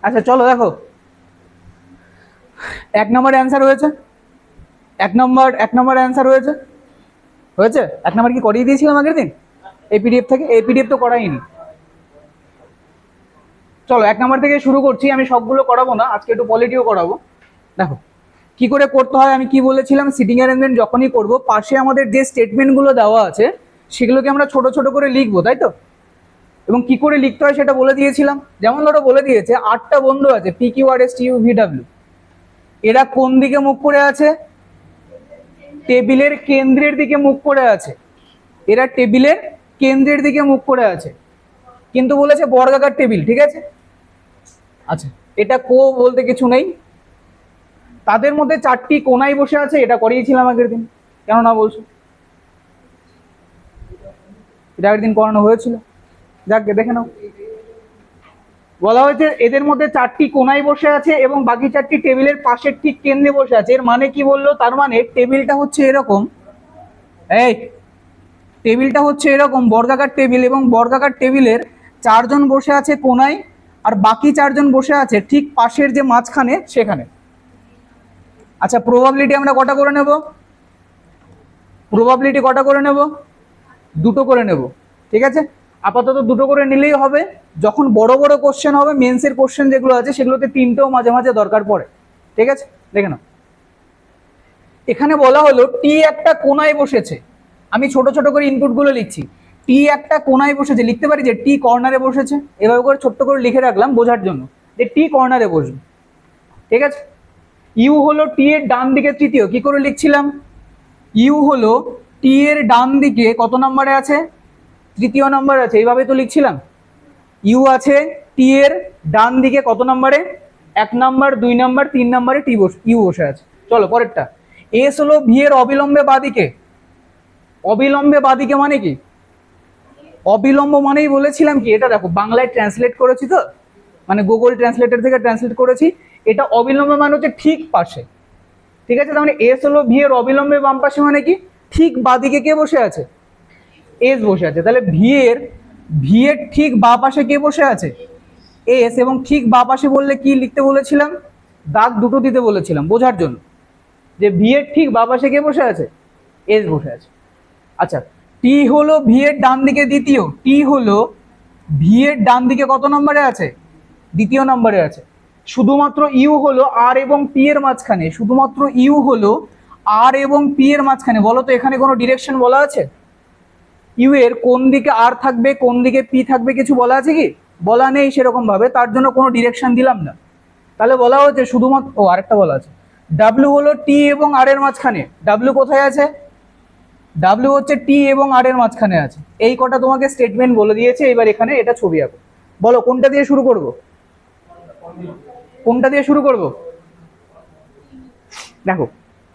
আচ্ছা চলো দেখো, 1 নম্বর অ্যান্সার হয়েছে, 1 নম্বর অ্যান্সার হয়েছে, হয়েছে 1 নম্বর কি করিয়ে দিয়েছিলাম আগের দিন এই পিডিএফ থেকে? এই পিডিএফ তো করাইনি। চলো 1 নম্বর থেকে শুরু করছি, আমি সবগুলো করাবো না, আজকে একটু পলিটিও করাবো। দেখো কি করে করতে হয়, আমি কি বলেছিলাম, সিটিং অ্যারেঞ্জমেন্ট যখনই করব পাশে আমাদের যে স্টেটমেন্টগুলো দেওয়া আছে সেগুলোকে আমরা ছোট ছোট করে লিখবো, তাই তো? এবং কি করে লিখতে হয় সেটা বলে দিয়েছিলাম। যেমন ধরো বলে দিয়েছে 8টা বন্ধু আছে P Q R S T U V W, এরা কোন দিকে মুখ করে আছে? টেবিলের কেন্দ্রের দিকে মুখ করে আছে, এরা টেবিলের কেন্দ্রের দিকে মুখ করে আছে, কিন্তু বলেছে বর্গাকার টেবিল, ঠিক আছে? আচ্ছা, এটা কো বলতে কিছু নেই, তাদের মধ্যে 4টি কোনায় বসে আছে, এটা করিয়েছিলাম আগের দিন, কেন না বলছো? এটা আগের দিন করানো হয়েছিল, যাক দেখে নাও। বলা হয়েছে এদের মধ্যে 4টি কোনায় বসে আছে এবং বাকি 4টি টেবিলের পাশের ঠিক কেন্দ্রে বসে আছে। এর মানে কি বললো? তার মানে টেবিলটা হচ্ছে এরকম, এই টেবিলটা হচ্ছে এরকম বর্গাকার টেবিল, এবং বর্গাকার টেবিলের 4জন বসে আছে কোনায় আর বাকি 4জন বসে আছে ঠিক পাশের যে মাঝখানে সেখানে। আচ্ছা প্রবাবিলিটি আমরা কটা করে নেব? প্রবাবিলিটি কটা করে নেব? 2টো করে নেব, ঠিক আছে? আপাতত 2টো করে নিলেই হবে, যখন বড় বড় কোশ্চেন হবে, মেন্সের কোশ্চেন যেগুলো আছে সেগুলোতে 3টেও মাঝে মাঝে দরকার পড়ে, ঠিক আছে? দেখে নাও, এখানে বলা হলো টি একটা কোনায় বসেছে, আমি ছোট ছোট করে ইনপুটগুলো লিখছি। টি একটা কোনায় বসেছে, লিখতে পারি যে টি কর্নারে বসেছে, এভাবে করে ছোট্ট করে লিখে রাখলাম বোঝার জন্য যে টি কর্নারে বসবে, ঠিক আছে? ইউ হলো টি এর ডান দিকে তৃতীয়, কি করে লিখছিলাম? ইউ হলো টি এর ডান দিকে কত নম্বরে আছে? তৃতীয় নম্বরে আছে, এইভাবে তো লিখছিলাম। ইউ আছে টি এর ডান দিকে কত নম্বরে? 1 নম্বর, 2 নম্বর, 3 নম্বরে ইউ বসে আছে। চলো পরেরটা, এস হলো ভি এর অবিলম্বে বাদিকে। অবিলম্বে বাদিকে মানে কি? অবিলম্ব মানেই বলেছিলাম কি, এটা দেখো বাংলায় ট্রান্সলেট করেছি তো, মানে গুগল ট্রান্সলেটর থেকে ট্রান্সলেট করেছি, এটা অবিলম্বে মানে হচ্ছে ঠিক পাশে, ঠিক আছে? তার মানে এস হলো ভি এর অবিলম্বে বাম পাশে, মানে কি ঠিক বাদিকে কে বসে আছে? এস বসে আছে। তাহলে ভি এর ঠিক বাঁ পাশে কে বসে আছে? এস। এবং ঠিক বাঁ পাশে বললে কি লিখতে বলেছিলাম? দাগ দুটো দিতে বলেছিলাম বোঝার জন্য, যে ভি এর ঠিক বাঁ পাশে কে বসে আছে? এস বসে আছে। আচ্ছা, টি হলো ভি এর ডান দিকে দ্বিতীয়, টি হলো ভি এর ডান দিকে কত নম্বরে আছে? দ্বিতীয় নম্বরে আছে। শুধুমাত্র ইউ হলো আর এবং পি এর মাঝখানে, শুধুমাত্র ইউ হলো আর এবং পি এর মাঝখানে। বলো তো এখানে কোনো ডিরেকশন বলা আছে? ইউ এর কোন দিকে আর থাকবে, কোন দিকে পি থাকবে, কিছু বলা আছে কি? বলা নেই সেরকম ভাবে, তার জন্য কোনো ডিরেকশন দিলাম না। তাহলে বলা হচ্ছে শুধুমাত্র, ও আরেকটা বলা আছে, ডাব্লিউ হলো টি এবং আর এর মাঝখানে। ডাব্লিউ কোথায় আছে? ডাব্লিউ হচ্ছে টি এবং আর এর মাঝখানে আছে। এই কটা তোমাকে স্টেটমেন্ট বলে দিয়েছে, এবার এখানে এটা ছবি আঁকো। বলো কোনটা দিয়ে শুরু করব? কোনটা দিয়ে শুরু করব? দেখো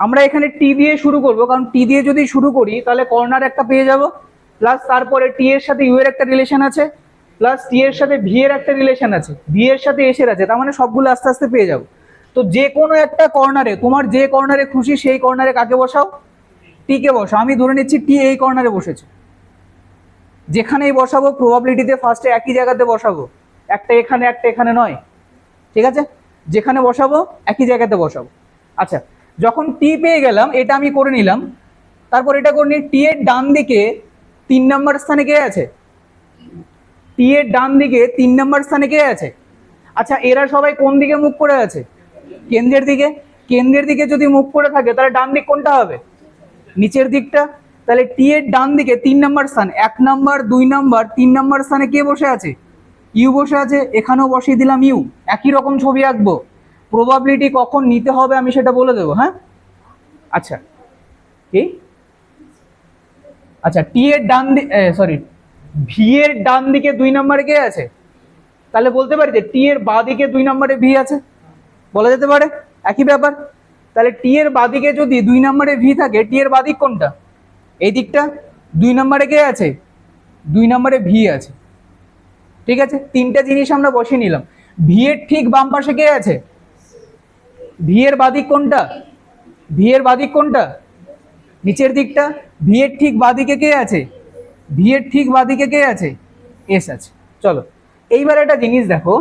আমরা এখানে টি দিয়ে শুরু করব, কারণ টি দিয়ে যদি শুরু করি তাহলে কর্নার একটা পেয়ে যাব, প্লাস তারপরে টি এর সাথে ইউ এর একটা রিলেশন আছে, প্লাস টি এর সাথে ভি এর একটা রিলেশন আছে, ভি এর সাথে এস এর আছে, তার মানে সবগুলো আস্তে আস্তে পেয়ে যাব। তো যে কোনো একটা কর্নারে, তোমার যে কর্নারে খুশি সেই কর্নারে কাকে বসাও? টি কে বসাও। আমি ধরে নিচ্ছি টি এই কর্নারে বসেছে, যেখানেই বসাবো প্রবাবিলিটিতে ফার্স্টে একই জায়গাতে বসাবো, একটা এখানে একটা এখানে নয়, ঠিক আছে? যেখানে বসাবো একই জায়গাতে বসাবো। আচ্ছা, যখন টি পেয়ে গেলাম, এটা আমি করে নিলাম, তারপর এটা করে নিই, টি এর ডান দিকে 3 নম্বর স্থানে কে আছে? টি এর ডান দিকে 3 নম্বর স্থানে কে আছে? আচ্ছা, এরা সবাই কোন দিকে মুখ করে আছে? কেন্দ্রের দিকে। কেন্দ্রের দিকে যদি মুখ করে থাকে তাহলে ডান দিক কোনটা হবে? নিচের দিকটা। তাহলে টি এর ডান দিকে 3 নম্বর স্থান, 1 নম্বর, 2 নম্বর, 3 নম্বর স্থানে কে বসে আছে? ইউ বসে আছে। এখানেও বসিয়ে দিলাম ইউ। একই রকম ছবি আঁকবো, প্রবাবিলিটি কখন নিতে হবে আমি সেটা বলে দেবো, হ্যাঁ? আচ্ছা, কি? আচ্ছা, টি এর ডান দিকে, সরি, ভি এর ডান দিকে 2 নম্বরে কে আছে? তাহলে বলতে পারি যে টি এর বাঁ দিকে 2 নম্বরে ভি আছে, বলা যেতে পারে, একই ব্যাপার। তাহলে টি এর বাদিকে যদি 2 নম্বরে ভি থাকে, টি এর বাদিক কোনটা? এই দিকটা। 2 নম্বরে কে আছে? 2 নম্বরে ভি আছে, ঠিক আছে? 3টে জিনিস আমরা বসিয়ে নিলাম। ভি এর ঠিক বাম পাশে কে আছে? ভি এর বাদিক কোনটা? ভি এর বাদিক কোনটা? নিচের দিকটা। ভি এর ঠিক বাদিকে কে আছে? ভি এর ঠিক বাদিকে কে আছে? এস আছে। চলো এইবার একটা জিনিস দেখো,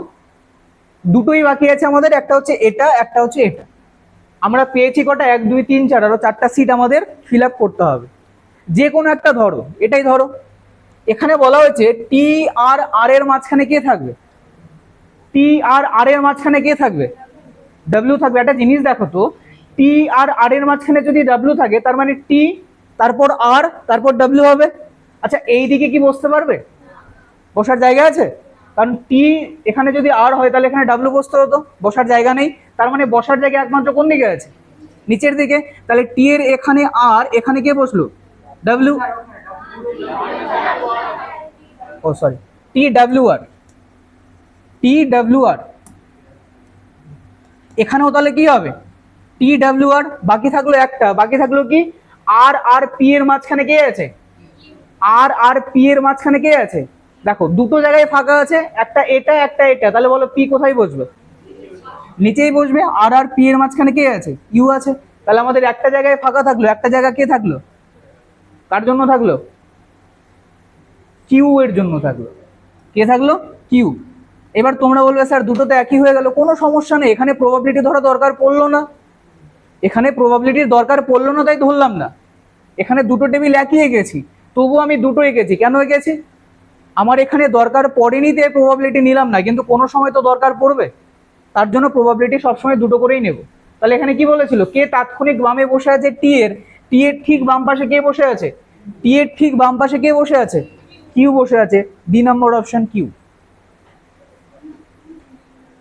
দুটোই বাকি আছে আমাদের, একটা হচ্ছে এটা, একটা হচ্ছে এটা। আমরা পেয়েছি কটা, 1 2 3 4, আরো 4টা সিট আমাদের ফিল আপ করতে হবে। যে কোনো একটা ধরো, এটাই ধরো। এখানে বলা হয়েছে টি আর আর এর মাঝখানে কে থাকবে? টি আর আর এর মাঝখানে কে থাকবে? ডাব্লিউ থাকবে। একটা জিনিস দেখো তো, টি আর আর এর মাঝখানে যদি ডাব্লিউ থাকে, তার মানে টি, তারপর আর, তারপর ডাব্লিউ হবে। আচ্ছা, এই দিকে কি বসতে পারবে? বসার জায়গা আছে? কারণ টি এখানে যদি আর হয়, তাহলে এখানে ডাব্লিউ বসতে হতো, বসার জায়গা নেই। তার মানে বসার জায়গা একমাত্র কোন দিকে আছে? নিচের দিকে। তাহলে টি এর এখানে আর, এখানে কে বসলো? W. Oh sorry, T W R, T W R. এখানেও তাহলে কি হবে? T W R. বাকি থাকলো একটা, বাকি থাকলো কি? আর আর পি এর মাঝখানে কে আছে? আর আর পি এর মাঝখানে কে আছে? দেখো দুটো জায়গায় ফাঁকা আছে, একটা এটা, একটা এটা। তাহলে বলো পি কোথায় বসবে? নিচেই বসবে। আর আর পি এর মাঝখানে কে আছে? ইউ আছে। তাহলে আমাদের একটা জায়গায় ফাঁকা থাকলো, একটা জায়গা কে থাকলো? কার জন্য থাকলো? কিউ এর জন্য থাকলো। কে থাকলো? কিউ। এবার তোমরা বলবে স্যার দুটো তো একই হয়ে গেল। কোনো সমস্যা নেই, এখানে প্রবাবিলিটি ধরা দরকার পড়লো না। এখানে প্রবাবিলিটির দরকার পড়লো না, তাই ধরলাম না। এখানে দুটো টেবিল একই এঁকেছি, তবু আমি দুটো এঁকেছি। কেন এঁকেছি? আমার এখানে দরকার পড়েনি তাই প্রবাবিলিটি নিলাম না, কিন্তু কোনো সময় তো দরকার পড়বে, তার জন্য প্রবাবিলিটি সবসময় দুটো করেই নেব। তাহলে এখানে কি বলেছিল? কে তাৎক্ষণিক বামে বসে আছে? টি এর। টি এর ঠিক বাম পাশে কে বসে আছে? টি এর ঠিক বাম পাশে কে বসে আছে? কিউ বসে আছে। 2 নম্বর অপশন কিউ।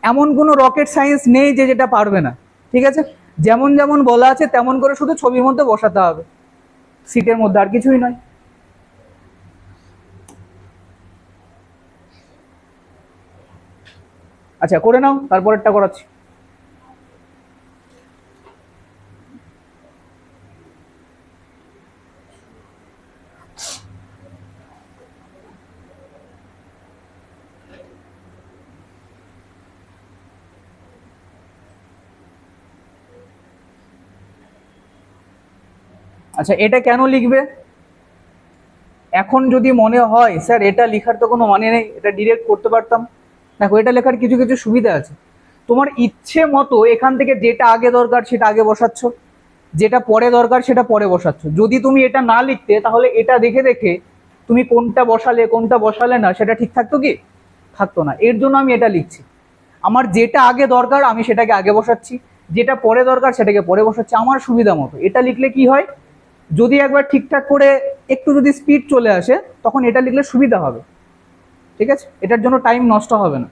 এমন কোনো রকেট সায়েন্স নেই যে যেটা পারবে না, ঠিক আছে? যেমন যেমন বলা আছে তেমন করে শুধু ছবির মধ্যে বসাতে হবে, সিটের মধ্যে, আর কিছুই নয়। আচ্ছা করে নাও, তারপরেরটা করাচ্ছি। আচ্ছা, এটা কেন লিখবে? এখন যদি মনে হয় স্যার এটা লেখার তো কোনো মানে নেই, এটা ডিরেক্ট করতে পারতাম, দেখো এটা লেখার কিছু কিছু সুবিধা আছে। তোমার ইচ্ছে মতো এখান থেকে যেটা আগে দরকার সেটা আগে বসাচ্ছ, যেটা পরে দরকার সেটা পরে বসাচ্ছ। যদি তুমি এটা না লিখতে, তাহলে এটা দেখে দেখে তুমি কোনটা বসালে কোনটা বসালে না সেটা ঠিক থাকতো কি? থাকতো না। এর জন্য আমি এটা লিখছি। আমার যেটা আগে দরকার আমি সেটাকে আগে বসাচ্ছি, যেটা পরে দরকার সেটাকে পরে বসাচ্ছি, আমার সুবিধা মতো। এটা লিখলে কি হয়, যদি একবার ঠিকঠাক করে একটু যদি স্পিড চলে আসে, তখন এটা লিখলে সুবিধা হবে, ঠিক আছে? এটার জন্য টাইম নষ্ট হবে না।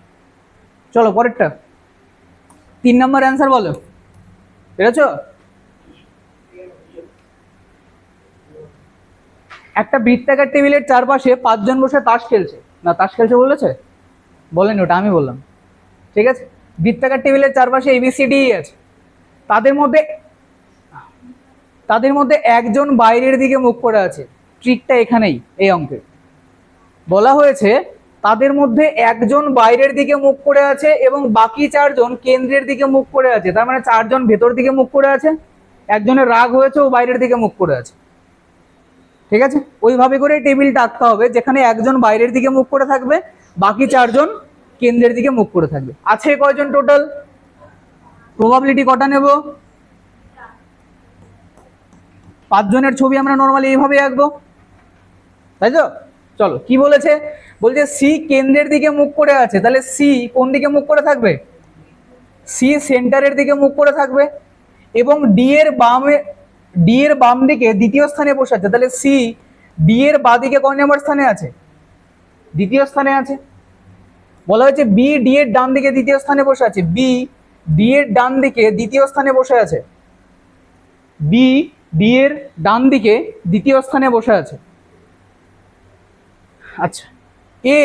চলো পরেরটা, 3 নম্বর অ্যান্সার বলো, পেরেছ? একটা বৃত্তাকার টেবিলের চারপাশে 5 জন বসে তাস খেলছে। না, তাস খেলছে বলেছে? বলেনি, ওটা আমি বললাম, ঠিক আছে? বৃত্তাকার টেবিলের চারপাশে এবিসিডি আছে। তাদের মধ্যে তাদের মধ্যে একজন বাইরের দিকে মুখ করে আছে। ট্রিকটা এখানেই, এই অঙ্কে বলা হয়েছে তাদের মধ্যে একজন বাইরের দিকে মুখ করে আছে এবং বাকি 4 জন কেন্দ্রের দিকে মুখ করে আছে। তার মানে 4 জন ভেতর দিকে মুখ করে আছে, একজনের রাগ হয়েছে, ও বাইরের দিকে মুখ করে আছে, ঠিক আছে? ওইভাবে করে টেবিলটা আঁকতে হবে, যেখানে একজন বাইরের দিকে মুখ করে থাকবে, বাকি 4 জন কেন্দ্রের দিকে মুখ করে থাকবে। আছে কয়জন টোটাল? প্রবাবিলিটি কটা নেব? 5 জনের ছবি আমরা নর্মালি এইভাবে আঁকবো, তাই তো? চলো কি বলেছে, বলছে সি কেন্দ্রের দিকে মুখ করে আছে। তাহলে সি কোন দিকে মুখ করে থাকবে? সি সেন্টারের দিকে মুখ করে থাকবে, এবং ডি এর বাম দিকে দ্বিতীয় স্থানে বসে আছে। তাহলে সি ডি এর বাঁ দিকে কয় নম্বর স্থানে আছে? দ্বিতীয় স্থানে আছে। বলা হয়েছে বি ডি এর ডান দিকে দ্বিতীয় স্থানে বসে আছে। বি ডি এর ডান দিকে দ্বিতীয় স্থানে বসে আছে। বি ডি এর ডান দিকে দ্বিতীয় স্থানে বসে আছে। আচ্ছা, এ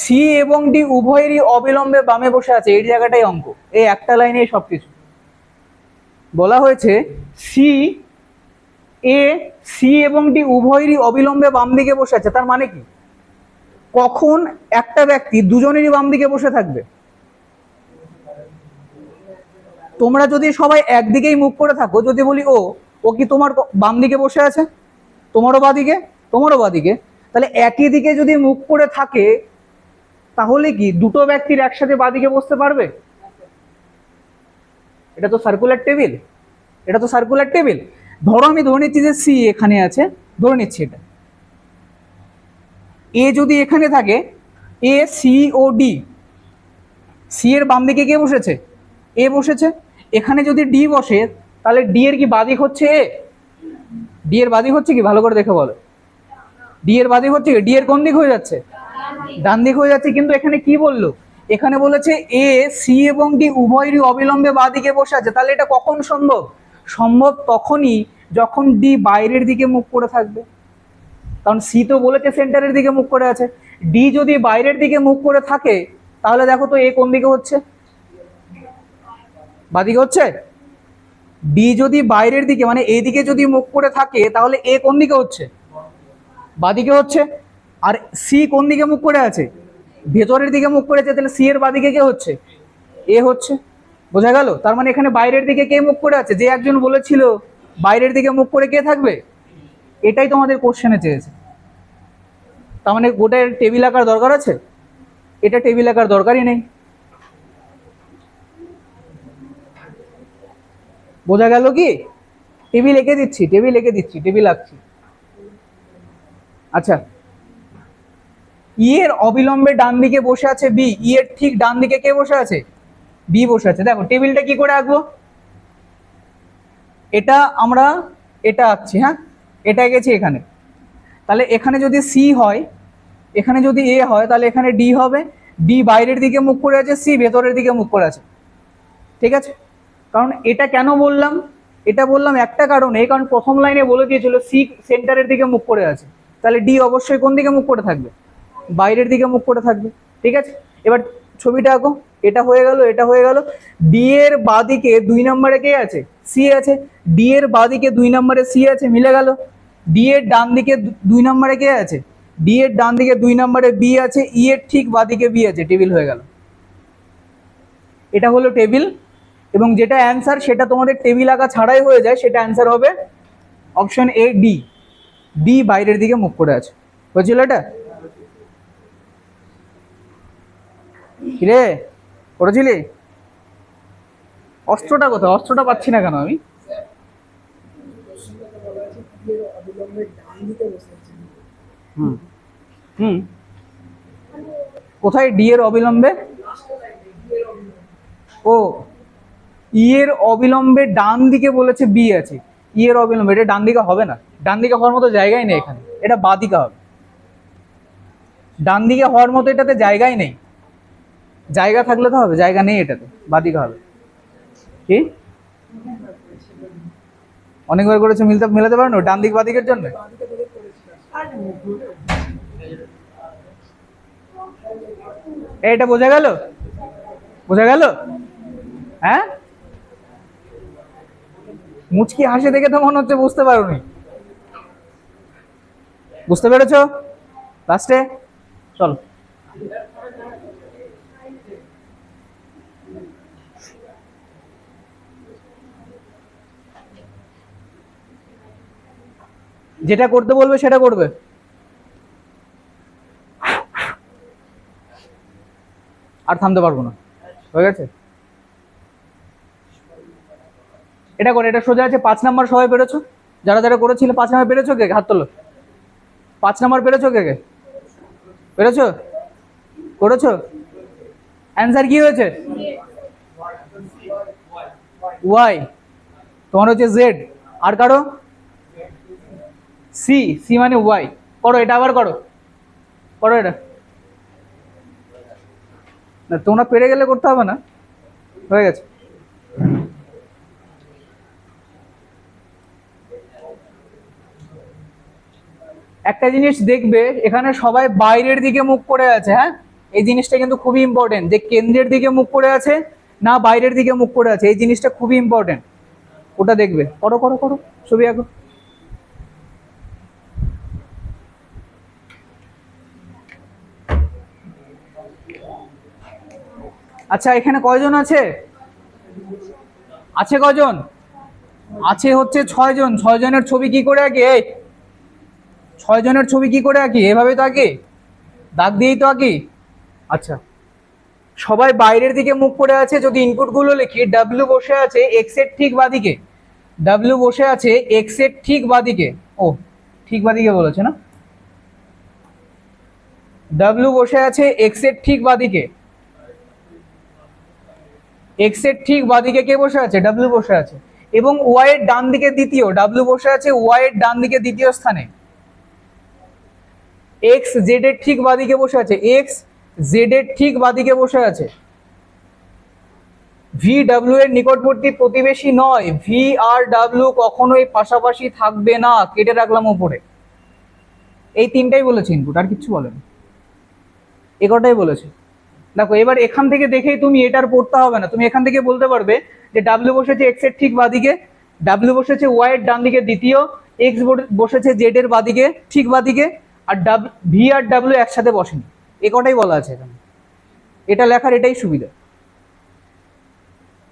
সি এবং ডি উভয়েরই অবিলম্বে বামে বসে আছে। এই জায়গাটাই অঙ্ক, এই একটা লাইনে সবকিছু বলা হয়েছে। সি এবং ডি উভয়েরই অবিলম্বে বাম দিকে বসে আছে। তার মানে কি, কখন একটা ব্যক্তি দুজনেরই বাম দিকে বসে থাকবে? তোমরা যদি সবাই একদিকেই মুখ করে থাকো, যদি বলি ও কি তোমার বাম দিকে বসে আছে, তোমারও বাঁ দিকে, তোমারও বাঁ দিকে, তাহলে একই দিকে যদি মুখ করে থাকে, তাহলে কি দুটো ব্যক্তির একসাথে বাঁ দিকে বসতে পারবে? এটা তো সার্কুলার টেবিল, এটা তো সার্কুলার টেবিল। ধরো আমি ধরে নিচ্ছি যে সি এখানে আছে, ধরে নিচ্ছি এটা, এ যদি এখানে থাকে, এ সি ও ডি, সি এর বাম দিকে কে বসেছে? এ বসেছে। এখানে যদি ডি বসে তাহলে ডি এর কি বাদিক হচ্ছে এ? ডি এর বাদিক হচ্ছে কি? ভালো করে দেখে বলো, ডি এর বাদিক হচ্ছে কি? ডি এর কোন দিক হয়ে যাচ্ছে? ডান দিক হয়ে যাচ্ছে। কিন্তু এখানে কি বললো? এখানে বলেছে এ সি এবং ডি উভয়েরই অবিলম্বে বাদিকে বসে আছে। তাহলে এটা কখন সম্ভব? সম্ভব তখনই যখন ডি বাইরের দিকে মুখ করে থাকবে, কারণ সি তো বলেছে সেন্টারের দিকে মুখ করে আছে। ডি যদি বাইরের দিকে মুখ করে থাকে তাহলে দেখো তো এ কোন দিকে হচ্ছে? বাদিকে হচ্ছে। ডি যদি বাইরের দিকে মানে এদিকে যদি মুখ করে থাকে তাহলে এ কোন দিকে হচ্ছে? বাদিকে হচ্ছে। আর সি কোন দিকে মুখ করে আছে? ভেতরের দিকে মুখ করেছে। তাহলে সি এর বাদিকে কে হচ্ছে? এ হচ্ছে। বোঝা গেল? তার মানে এখানে বাইরের দিকে কে মুখ করে আছে? যে একজন বলেছিল বাইরের দিকে মুখ করে কে থাকবে, এটাই তোমাদের কোশ্চেনে চেয়েছে। তার মানে গোটার টেবিল আকার দরকার আছে? এটা টেবিল আকার দরকারই নেই। বোঝা গেল কি? টেবিল এঁকে দিচ্ছি, টেবিল এঁকে দিচ্ছি, টেবিল আঁকছি। আচ্ছা, ই এর অবিলম্বে ডান দিকে বসে আছে বি, ই এর ঠিক ডান দিকে কে বসে আছে? বি বসে আছে। দেখো টেবিলটা কি করে আঁকবো? এটা আমরা এটা আঁকছি, হ্যাঁ, এটা এঁকেছি এখানে। তাহলে এখানে যদি সি হয়, এখানে যদি এ হয়, তাহলে এখানে ডি হবে। ডি বাইরের দিকে মুখ করে আছে, সি ভেতরের দিকে মুখ করে আছে। ঠিক আছে? কারণ এটা কেন বললাম? এটা বললাম একটা কারণে, এই কারণ প্রথম লাইনে বলে দিয়েছিল সি সেন্টারের দিকে মুখ করে আছে, তাহলে ডি অবশ্যই কোন দিকে মুখ করে থাকবে? বাইরের দিকে মুখ করে থাকবে। ঠিক আছে, এবার ছবিটা আঁকো। এটা হয়ে গেল, এটা হয়ে গেল। ডি এর বাদিকে 2 নম্বরে কে আছে? সি আছে। ডি এর বাদিকে 2 নম্বরে সি আছে, মিলে গেল। ডি এর ডান দিকে 2 নম্বরে কে আছে? ডি এর ডান দিকে 2 নম্বরে বি আছে, ই এর ঠিক বাদিকে বি আছে। টেবিল হয়ে গেল। এটা হলো টেবিল। এবং যেটা অ্যান্সার সেটা তোমাদের টেবিল আঁকা ছাড়াই হয়ে যায়, সেটা অ্যান্সার হবে অপশন এ, ডি। ডি বাইরের দিকে মুখ করে আছে। হয়েছিল এটা? কিরে, করেছিলি? অস্ত্রটা কোথায়? অস্ত্রটা পাচ্ছি না কেন আমি? হুম হুম, কোথায় ডি এর অবিলম্বে? ও, ই এর অবিলম্বে ডান দিকে বলেছে বি আছে, ই এর অবিলম্বে, এটা ডান দিকে হবে না। ডান দিকে হওয়ার মতো জায়গাই নেই এখানে, এটা বাঁ দিকে হবে। ডান দিকে হওয়ার মতো এটাতে জায়গাই নেই। জায়গা থাকলে তো হবে, জায়গা নেই, এটাতে বাঁ দিকে হবে। কি অনেকবার করেছে, মেলাতে পারো না ডান দিক বাঁ দিকের জন্য? এটা বোঝা গেল? বোঝা গেল? হ্যাঁ, মুচকি হাসি দেখে তো মনে হচ্ছে বুঝতে পারোনি। বুঝতে পেরেছো? লাস্টে চলো। যেটা করতে বলবে সেটা করবে। আর থামতে পারবো না, হয়ে গেছে। এটা করে, এটা সোজা আছে। 5 নাম্বার সবাই পেরেছো? যারা যারা করেছিল 5 নাম্বার পেরেছো কে? হাত তোলো। 5 নাম্বার পেরেছো কে কে? পেরেছো? করেছো? অ্যান্সার কি হয়েছে? ওয়াই। তোমার হচ্ছে জেড। আর কারো? সি। সি মানে ওয়াই। করো এটা, আবার করো, করো এটা। না, তোমরা পেরে গেলে করতে হবে না, হয়ে গেছে। একটা জিনিস দেখবে, এখানে সবাই বাইরের দিকে মুখ করে আছে, হ্যাঁ, এই জিনিসটা কিন্তু খুবই ইম্পর্টেন্ট, যে কেন্দ্রের দিকে মুখ করে আছে না বাইরের দিকে মুখ করে আছে, এই জিনিসটা খুবই ইম্পর্টেন্ট। ওটা দেখবে। করো করো করো, ছবি আঁকো। আচ্ছা, এখানে কয়জন আছে? আছে কজন? আছে হচ্ছে 6 জন। 6 জনের ছবি কি করে আঁকি? এই 6 জনের ছবি কি করে আঁকি? এভাবে তো আঁকি, দাগ দিয়েই তো আঁকি। আচ্ছা, সবাই বাইরের দিকে মুখ করে আছে, যদি ইনপুটগুলো লিখি ডাব্লিউ বসে আছে এক্স এর ঠিক বাদিকে, ডাব্লিউ বসে আছে এক্স এর ঠিক বাদিকে, ও ঠিক বাদিকে বলেছে না, ডাব্লিউ বসে আছে এক্স এর ঠিক বাদিকে, এক্স এর ঠিক বাদিকে কে বসে আছে, ডাব্লিউ বসে আছে, এবং ওয়াই এর ডান দিকে দ্বিতীয়, ডাব্লিউ বসে আছে ওয়াই এর ডান দিকে দ্বিতীয় স্থানে, এক্স জেড এর ঠিক বাদিকে বসে আছে, এক্স জেড এর ঠিক বাদিকে বসে আছে, ভি ডাব্লিউ এর নিকটবর্তী প্রতিবেশী নয়, ভি আর ডাব্লিউ কখনোই পাশাপাশি থাকবে না, কেটে রাখলাম উপরে। এই তিনটাই বলেছে ইনপুট, আর কিছু বলেনি, এ কটাই বলেছে। দেখো এবার এখান থেকে দেখেই তুমি এটার পড়তে হবে না, তুমি এখান থেকে বলতে পারবে যে ডাব্লিউ বসেছে এক্স এর ঠিক বাদিকে, ডাব্লিউ বসেছে ওয়াই এর ডান দিকে দ্বিতীয়, এক্স বসেছে জেড এর বাদিকে ঠিক বাদিকে, আর ভি আর ডাব্লিউ একসাথে বসেনি, এ কটাই বলা আছে এখানে। এটা লেখার এটাই সুবিধা।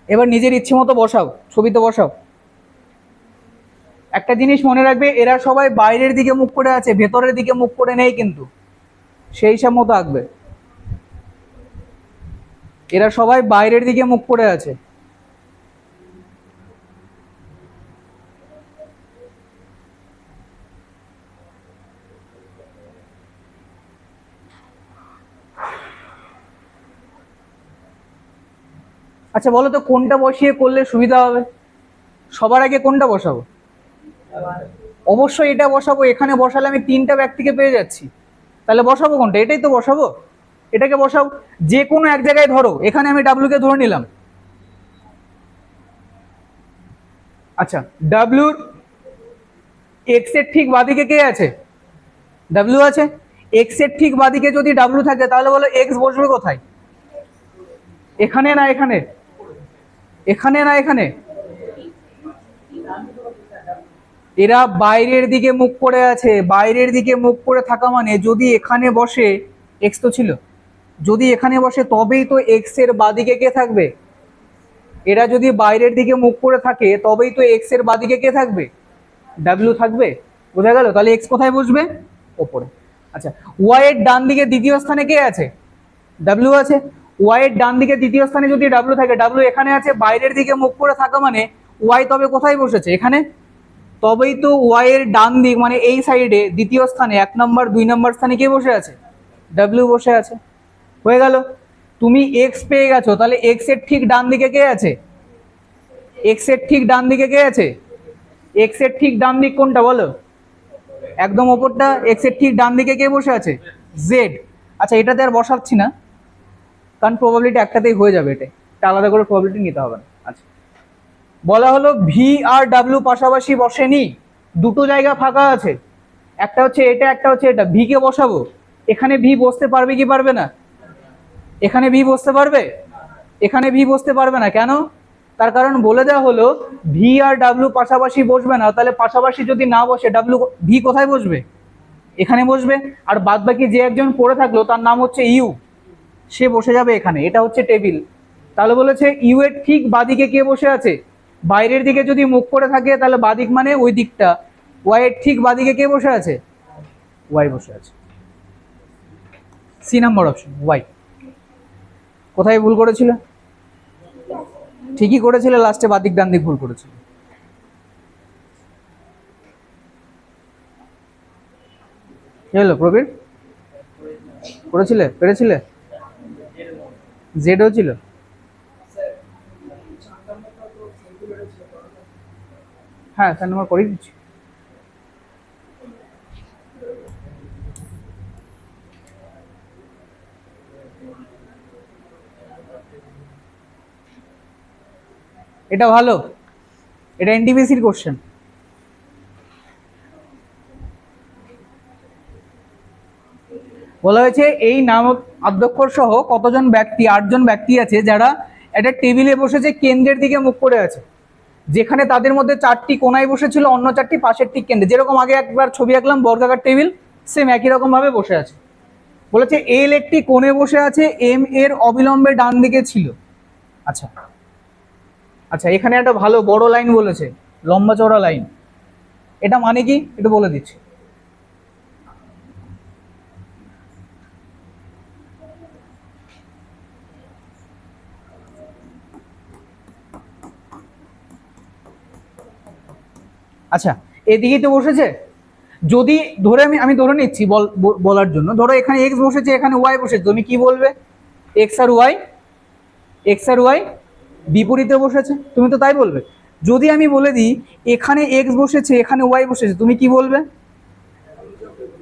এবার নিজের ইচ্ছে মতো বসাও, ছবিতে বসাও। একটা জিনিস মনে রাখবে, এরা সবাই বাইরের দিকে মুখ করে আছে, ভেতরের দিকে মুখ করে নেই, কিন্তু সেই হিসাব মতো আঁকবে। এরা সবাই বাইরের দিকে মুখ করে আছে। আচ্ছা বলো তো কোনটা বসিয়ে করলে সুবিধা হবে? সবার আগে কোনটা বসাবো? অবশ্যই এটা বসাবো, এখানে বসালে আমি তিনটা ব্যক্তিকে পেয়ে যাচ্ছি, তাহলে বসাবো কোনটা? এটাই তো বসাবো, এটাকে বসাও। যে কোনো এক জায়গায় ধরো, এখানে আমি ডাব্লিউ কে ধরে নিলাম। আচ্ছা ডাব্লিউর এক্স এর ঠিক বাদিকে কে আছে? ডাব্লিউ আছে। এক্স এর ঠিক বাদিকে যদি ডাব্লিউ থাকে তাহলে বলো এক্স বসবে কোথায়? এখানে না এখানে? এখানে না এখানে? এরা বাইরের দিকে মুখ করে আছে, বাইরের দিকে মুখ করে থাকা মানে যদি এখানে বসে, এক্স তো ছিল, যদি এখানে বসে তবেই তো এক্স এর বাদিকে কে থাকবে? এরা যদি বাইরের দিকে মুখ করে থাকে তবেই তো এক্স এর বাদিকে কে থাকবে? ডাব্লিউ থাকবে। বোঝা গেল? তাহলে এক্স কোথায় বসবে? ওপরে। আচ্ছা ওয়াই এর ডান দিকে দ্বিতীয় স্থানে কে আছে? ডাব্লিউ আছে। ওয়াই এর ডান দিকে দ্বিতীয় স্থানে যদি ডাব্লিউ থাকে, ডাব্লিউ এখানে আছে, বাইরের দিকে মুখ করে থাকা মানে ওয়াই তবে কোথায় বসেছে? এখানে। তবেই তো ওয়াই এর ডান দিক মানে এই সাইডে দ্বিতীয় স্থানে 1 নম্বর 2 নম্বর স্থানে কে বসে আছে? ডাব্লিউ বসে আছে। হয়ে গেল। তুমি এক্স পেয়ে গেছো, তাহলে এক্স এর ঠিক ডান দিকে কে আছে? এক্স এর ঠিক ডান দিকে কে আছে? এক্স এর ঠিক ডান দিক কোনটা বলো? একদম ওপরটা। এক্স এর ঠিক ডান দিকে কে বসে আছে? জেড। আচ্ছা এটাতে আর বসাচ্ছি না, কারণ প্রবাবিলিটি একটাতেই হয়ে যাবে, এটা আলাদা করে প্রবাবিলিটি নিতে হবে না। আচ্ছা বলা হলো ভি আর ডাব্লিউ পাশাপাশি বসেনি, দুটো জায়গা ফাঁকা আছে, একটা হচ্ছে এটা, একটা হচ্ছে এটা। ভি কে বসাবো, এখানে ভি বসতে পারবে কি পারবে না? এখানে ভি বসতে পারবে? এখানে ভি বসতে পারবে না, কেন? তার কারণ বলে দেওয়া হলো ভি আর ডাব্লিউ পাশাপাশি বসবে না, তাহলে পাশাপাশি যদি না বসে ডাব্লিউ ভি কোথায় বসবে? এখানে বসবে। আর বাদ বাকি যে একজন পড়ে থাকলো তার নাম হচ্ছে ইউ, সে বসে যাবে এখানে, এটা হচ্ছে টেবিল। তাহলে বলেছে ইউ এর ঠিক বাদিকে কে বসে আছে? বাইরের দিকে যদি মুখ করে থাকে তাহলে বাদিক মানে ওই দিকটা, ওয়াই এর ঠিক বাদিকে কে বসে আছে? ওয়াই বসে আছে। C number option Y. কোথায় ভুল করেছিল? ঠিকই করেছিল, লাস্টে বাদিক ডান দিক ভুল করেছিল। কি হলো প্রবীর? করেছিলে? পেরেছিলে? জেডও ছিল। হ্যাঁ 4 নম্বর করেই দিচ্ছি। এটা ভালো, এটা এনটিপিসির কোশ্চেন। বলা হয়েছে এই নাম আদ্যক্ষর সহ কতজন ব্যক্তি, 8 জন ব্যক্তি আছে যারা একটা টেবিলে বসেছে, কেন্দ্রের দিকে মুখ করে আছে, যেখানে তাদের মধ্যে 4টি কোনায় বসেছিল, অন্য 4টি পাশের ঠিক কেন্দ্রে। যেরকম আগে একবার ছবি আঁকলাম বর্গাকার টেবিল, সেম একই রকম ভাবে বসে আছে। বলেছে এল একটি কোণে বসে আছে, এম এর অবিলম্বে ডান দিকে ছিল। আচ্ছা আচ্ছা এখানে একটা ভালো বড় লাইন বলেছে, লম্বা চওড়া লাইন, এটা মানে কি একটু বলে দিচ্ছি। আচ্ছা, এদিকেই তো বসেছে। যদি ধরে আমি ধরে নিচ্ছি বলার জন্য, ধরো এখানে এক্স বসেছে, এখানে ওয়াই বসেছে, তুমি কি বলবে? এক্স আর ওয়াই বিপরীতে বসেছে, তুমি তো তাই বলবে। যদি আমি বলে দিই এখানে এক্স বসেছে, এখানে ওয়াই বসেছে, তুমি কি বলবে?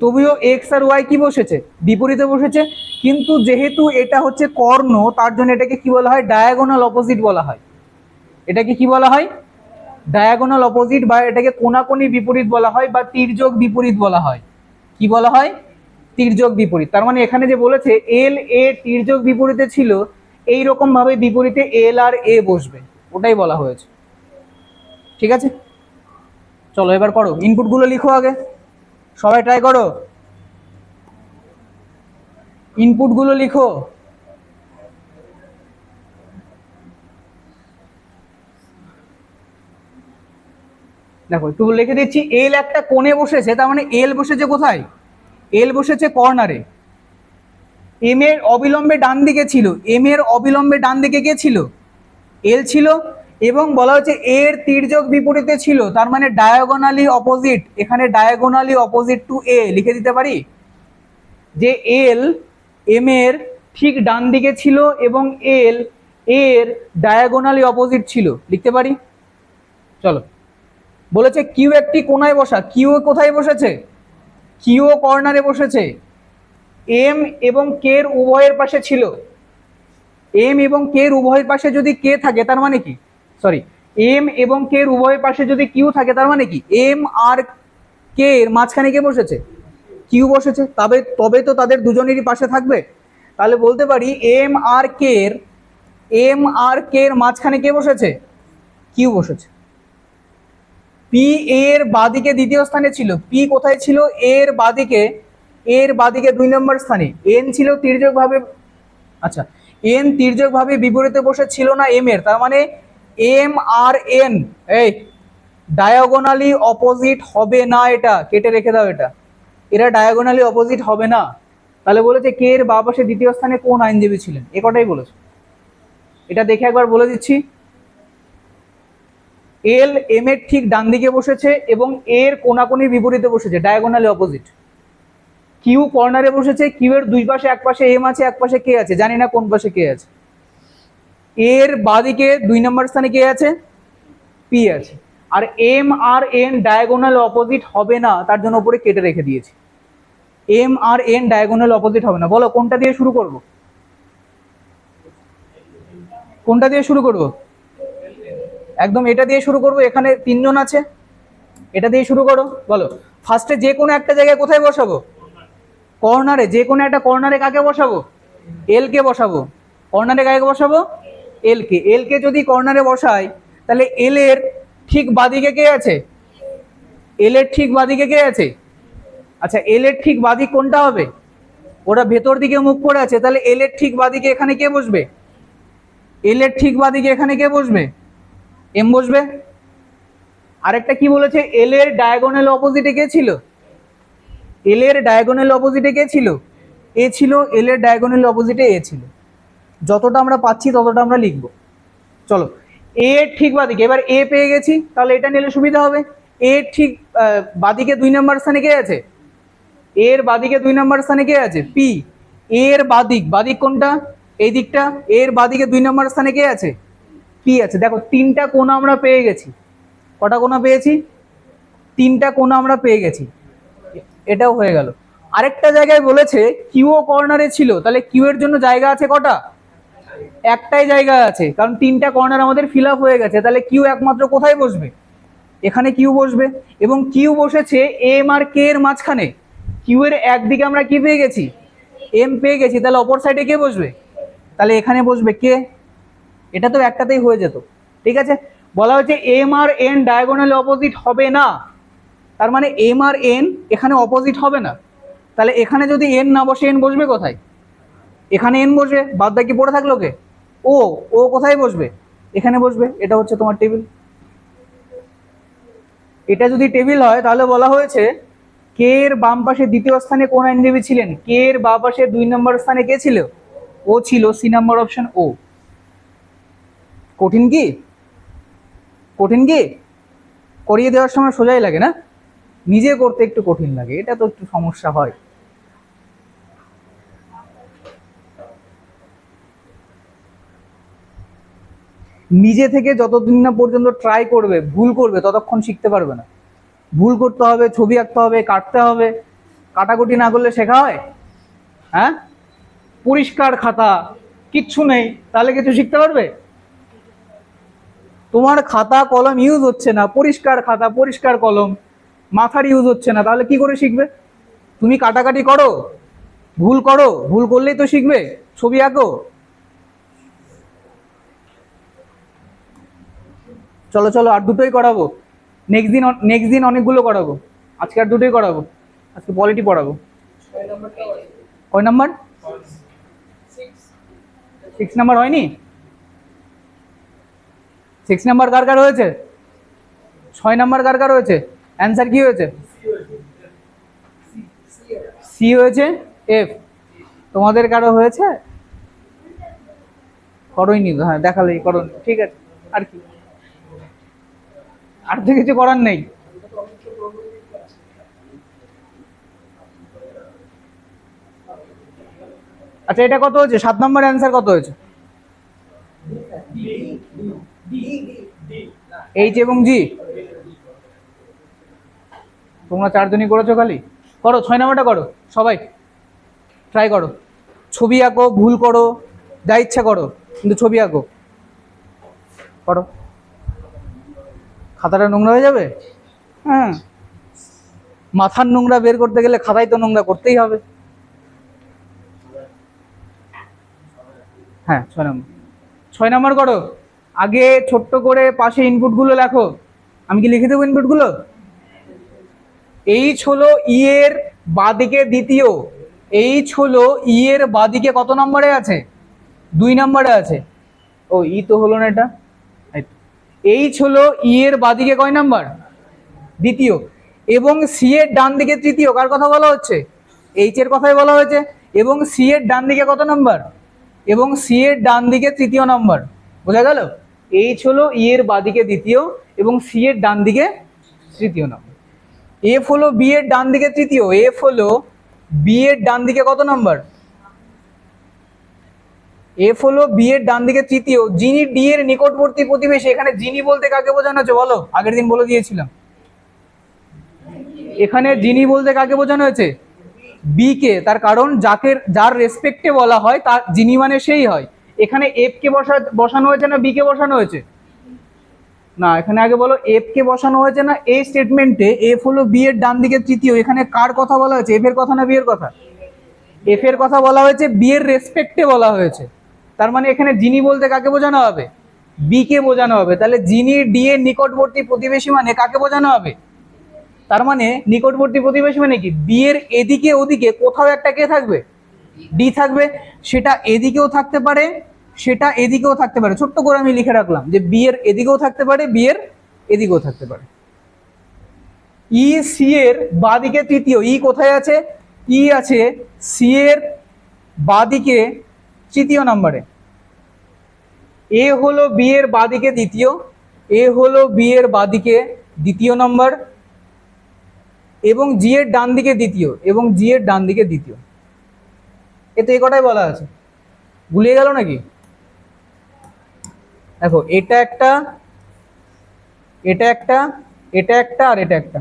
তবুও এক্স আর ওয়াই কি বসেছে? বিপরীতে বসেছে। কিন্তু যেহেতু এটা হচ্ছে কর্ণ, তার জন্য এটাকে কি বলা হয়? ডায়াগোনাল অপোজিট বলা হয়। এটাকে কি বলা হয়? ডায়াগোনাল অপোজিট, বা এটাকে কোনাকুনি বিপরীত বলা হয়, বা তির্যক বিপরীত বলা হয়। কি বলা হয়? তির্যক বিপরীত। তার মানে এখানে যে বলেছে এল এ তির্যক বিপরীতে ছিল, এই রকম ভাবে বিপরীতে এল আর এ বসবে, ওটাই বলা হয়েছে। ঠিক আছে, চলো এবার করো, ইনপুটগুলো লিখো আগে, সবাই ট্রাই করো, ইনপুটগুলো লিখো। দেখো একটু লিখে দিচ্ছি, এল একটা কোণে বসেছে, তার মানে এল বসেছে কোথায়? এল বসেছে কর্নারে। এম এর অবিলম্বে ডান দিকে ছিল, এম এর অবিলম্বে ডান দিকে কে ছিল? এল ছিল। এবং বলা হচ্ছে এর তির্যক বিপরীতে ছিল, তার মানে ডায়াগোনালি অপোজিট, এখানে ডায়াগোনালি অপোজিট টু এ লিখে দিতে পারি যে এল এম এর ঠিক ডান দিকে ছিল এবং এল এর ডায়াগোনালি অপোজিট ছিল, লিখতে পারি। চলো, বলেছে কিউ একটি কোণায় বসা, কিউ কোথায় বসেছে? কিউ কর্নারে বসেছে। এম এবং কে এর উভয়ের পাশে ছিল। এম এবং কে এর উভয়ের পাশে যদি কে থাকে তার মানে কি, সরি, এম এবং কে এর উভয়ের পাশে যদি কিউ থাকে তার মানে কি, এম আর কে এর মাঝখানে কে বসেছে? কিউ বসেছে। তবে তবে তো তাদের দুজনেরই পাশে থাকবে। তাহলে বলতে পারি এম আর কে এর মাঝখানে কে বসেছে? কিউ বসেছে। পি এর বাদিকে দ্বিতীয় স্থানে ছিল, পি কোথায় ছিল? এর বাদিকে, এর বাদিকে 2 নম্বর স্থানে। এন ছিল তির্যক ভাবে, আচ্ছা, এন তির্যক ভাবে বিপরীতে বসে ছিল না এম এর, তার মানে এম আর এন এই ডায়াগোনালি অপোজিট হবে না, এটা কেটে রেখে দাও, এটা এরা ডায়াগোনালি অপোজিট হবে না। তাহলে বলেছে কে এর বাঁ পাশে দ্বিতীয় স্থানে কোন আইনজীবী ছিলেন, এ কটাই বলেছে। এটা দেখে একবার বলে দিচ্ছি, এল এম এর ঠিক ডান দিকে বসেছে এবং এর কোনাকুনির বিপরীতে বসেছে, ডায়াগোনালি অপোজিট। কিউ কর্নারে বসেছে, কিউ এর দুই পাশে, এক পাশে এম আছে, এক পাশে কে আছে, জানি না কোন পাশে কে আছে। এর বাদিকে 2 নম্বর স্থানে কে আছে? পি আছে। আর M R N diagonal opposite হবে না, তার জন্য উপরে কেটে রেখে দিয়েছি। M R N diagonal opposite হবে না। বলো কোনটা দিয়ে শুরু করব? কোনটা দিয়ে শুরু করব? একদম এটা দিয়ে শুরু করব, এখানে 3 জন আছে, এটা দিয়ে শুরু করো। বলো, ফার্স্টে যে কোনো একটা জায়গায় কোথায় বসাবো? কর্নারে। যে কোনো একটা কর্নারে কাকে বসাবো? এল কে বসাবো। কর্নারে কাকে বসাবো? এল কে। এল কে যদি কর্নারে বসাই, তাহলে এল এর ঠিক বাদিকে কে আছে? এল এর ঠিক বাদিকে কে আছে? আচ্ছা, এল এর ঠিক বাদিক কোনটা হবে? ওরা ভেতর দিকে মুখ করে আছে, তাহলে এল এর ঠিক বাদিকে এখানে কে বসবে? এল এর ঠিক বাদিকে এখানে কে বসবে? এম বসবে। আরেকটা কি বলেছে? এল এর ডায়াগোনাল অপোজিটে কে ছিল? এল এর ডায়াগোনাল অপোজিটে কে ছিল? এ ছিল। এল এর ডায়াগোনাল অপোজিটে এ ছিল। যতটা আমরা পাচ্ছি ততটা আমরা লিখব। চলো, এ এর ঠিক বাদিকে, এবার এ পেয়ে গেছি, তাহলে এটা নিলে সুবিধা হবে। এ ঠিক বাদিকে 2 নম্বর স্থানে কে আছে? এর বাদিকে 2 নম্বর স্থানে কে আছে? পি। এর বাদিক, বাদিক কোনটা? এই দিকটা। এর বাদিকে 2 নম্বর স্থানে কে আছে? পি আছে। দেখো 3টা কোণ আমরা পেয়ে গেছি। কটা কোণ পেয়েছি? 3টা কোণ আমরা পেয়ে গেছি, এটাও হয়ে গেল। আরেকটা জায়গায় বলেছে কিউ কর্নারে ছিল, তাহলে কিউ এর জন্য জায়গা আছে কটা? একটাই জায়গা আছে, কারণ 3টা কর্নার আমাদের ফিল আপ হয়ে গেছে। তাহলে কিউ একমাত্র কোথায় বসবে? এখানে কিউ বসবে। এবং কিউ বসেছে এম আর কে এর মাঝখানে। কিউ এর একদিকে আমরা কি পেয়ে গেছি? এম পেয়ে গেছি, তাহলে অপর সাইডে কে বসবে? তাহলে এখানে বসবে কে। এটা তো একটাতেই হয়ে যেত। ঠিক আছে, বলা হচ্ছে M R N diagonally opposite হবে না, তার মানে এম আর এন এখানে অপোজিট হবে না। তাহলে এখানে যদি এন না বসে, এন বসবে কোথায়? এখানে এন বসবে, বাদ বাকি পড়ে থাকলো কে? ও। ও কোথায় বসবে? এখানে বসবে। এটা হচ্ছে তোমার টেবিল। এটা যদি টেবিল হয়, তাহলে বলা হয়েছে কে এর বাম পাশে দ্বিতীয় স্থানে কোন আইনজীবী ছিলেন? কে এর বাম পাশে 2 নম্বর স্থানে কে ছিল? ও ছিল। সি নাম্বার অপশন ও। কঠিন কি? কঠিন কি? করিয়ে দেওয়ার সময় সোজাই লাগে না, নিজে করতে একটু কঠিন লাগে, এটা তো একটু সমস্যা হয়। নিজে থেকে যতদিন না পর্যন্ত ট্রাই করবে, ভুল করবে, ততক্ষণ শিখতে পারবে না। ভুল করতে হবে, ছবি আঁকতে হবে, কাটতে হবে, কাটাকুটি না করলে শেখা হয়? হ্যাঁ, পরিষ্কার খাতা, কিচ্ছু নেই, তাহলে কিছু শিখতে পারবে? তোমার খাতা কলম ইউজ হচ্ছে না, পরিষ্কার খাতা পরিষ্কার কলম, মাথার ইউজ হচ্ছে না, তাহলে কি করে শিখবে? তুমি কাটাকাটি করো, ভুল করো, ভুল করলেই তো শিখবে। ছবি আঁকো। চলো চলো, আর দুটোই করাবো, নেক্সট দিন অনেকগুলো করাবো, আজকে আর দুটোই করাবো, আজকে পলিটি পড়াবো। কয় নাম্বার? 6 নাম্বার হয়নি? 6 নাম্বার কার কার হয়েছে? 6 নাম্বার কার কার হয়েছে? অ্যান্সার কি হয়েছে? সি হয়েছে, এফ। তোমাদের কারো হয়েছে? করোইনি তো, হ্যাঁ দেখালেই করো, ঠিক আছে। আর কি, আর তো কিছু করার নেই। আচ্ছা, এটা কত হয়েছে? 7 নম্বর অ্যান্সার কত হয়েছে? এইচ এবং জি। তোমরা 4 জনই করেছো খালি? করো, 6 নাম্বারটা করো, সবাই ট্রাই করো। ছবি আঁকো, ভুল করো, যা ইচ্ছা করো, কিন্তু ছবি আঁকো। করো। খাতাটা নোংরা হয়ে যাবে। হ্যাঁ, মাথার নোংরা বের করতে গেলে খাতায় তো নোংরা করতেই হবে। হ্যাঁ, 6 নম্বর। 6 নম্বর করো। আগে ছোট্ট করে পাশে ইনপুটগুলো লেখো। আমি কি লিখে দেবো ইনপুটগুলো? এইচ হলো ই এর বাঁদিকে দ্বিতীয়। এইচ হলো ই এর বাঁদিকে কত নম্বরে আছে? 2 নম্বরে আছে। ও, ই তো হলো না এটা। এইচ হলো ই এর বাঁদিকে কয় নাম্বার? দ্বিতীয়। এবং সি এর ডান দিকে তৃতীয়। কার কথা বলা হচ্ছে? এইচ এর কথাই বলা হয়েছে। এবং সি এর ডান দিকে কত নাম্বার? এবং সি এর ডান দিকে তৃতীয় নাম্বার। বোঝা গেল? এইচ হলো ই এর বাঁদিকে দ্বিতীয় এবং সি এর ডান দিকে তৃতীয় নাম্বার। এফ হলো বি এর ডান দিকে তৃতীয়। এফ হলো বি এর ডান দিকে কত নাম্বার? এফ হলো বি এর ডান দিকে তৃতীয়। যিনি ডি এর নিকটবর্তী প্রতিবেশী। এখানে যিনি বলতে কাকে বোঝানো হচ্ছে বলো? আগের দিন বলে দিয়েছিলাম। এখানে যিনি বলতে কাকে বোঝানো হয়েছে? বি কে। তার কারণ যার রেসপেক্টে বলা হয় তার যিনি মানে সেই হয়। এখানে এফ কে বসানো হয়েছে না বি কে বসানো হয়েছে? না, এখানে আগে বলো এফ কে বসানো হয়েছে না? এই স্টেটমেন্টে এফ হলো বি এর ডান দিকে তৃতীয়, এখানে কার কথা বলা হয়েছে? এফ এর কথা না বি এর কথা? এফ এর কথা বলা হয়েছে, বি এর রেসপেক্টে বলা হয়েছে। তার মানে এখানে যিনি বলতে কাকে বোঝানো হবে? বি কে বোঝানো হবে। তাহলে যিনি ডি এর নিকটবর্তী প্রতিবেশী মানে কাকে বোঝানো হবে? তার মানে নিকটবর্তী প্রতিবেশী মানে কি? বি এর এদিকে ওদিকে কোথাও একটা কে থাকবে? ডি থাকবে। সেটা এদিকেও থাকতে পারে, সেটা এদিকেও থাকতে পারে। ছোট্ট করে আমি লিখে রাখলাম যে বি এর এদিকেও থাকতে পারে, বি এর এদিকেও থাকতে পারে। ই সি এর বাঁদিকে তৃতীয়। ই কোথায় আছে? ই আছে সি এর বাঁদিকে তৃতীয় নম্বরে। এ হলো বি এর বাঁদিকে দ্বিতীয়। এ হলো বি এর বাঁদিকে দ্বিতীয় নম্বর এবং জি এর ডান দিকে দ্বিতীয়, এবং জি এর ডান দিকে দ্বিতীয়। এতে এ কটাই বলা আছে। গুলিয়ে গেল নাকি? দেখো, এটা একটা, এটা একটা, এটা একটা, আর এটা একটা।